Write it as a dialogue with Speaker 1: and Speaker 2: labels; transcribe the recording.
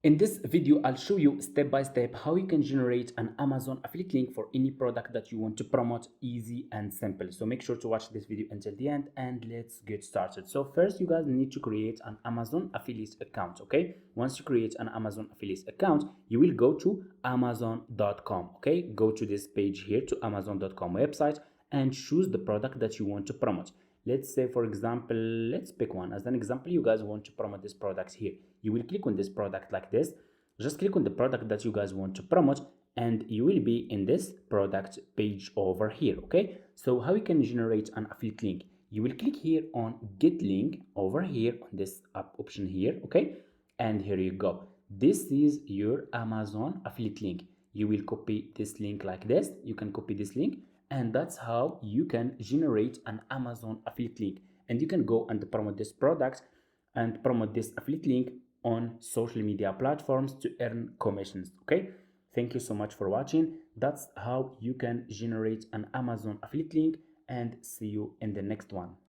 Speaker 1: In this video, I'll show you step by step how you can generate an Amazon affiliate link for any product that you want to promote, easy and simple. So make sure to watch this video until the end and let's get started. So first, you guys need to create an Amazon affiliate account, okay? Once you create an Amazon affiliate account, you will go to amazon.com, okay? Go to this page here to amazon.com website and choose the product that you want to promote. Let's say, for example, let's pick one as an example. You guys want to promote this product here. You will click on this product like this. Just click on the product that you guys want to promote and you will be in this product page over here, okay? So how you can generate an affiliate link? You will click here on get link over here on this option here, okay? And here you go. This is your Amazon affiliate link. You will copy this link like this. You can copy this link, and that's how you can generate an Amazon affiliate link. And you can go and promote this product and promote this affiliate link on social media platforms to earn commissions, okay? Thank you so much for watching. That's how you can generate an Amazon affiliate link, and see you in the next one.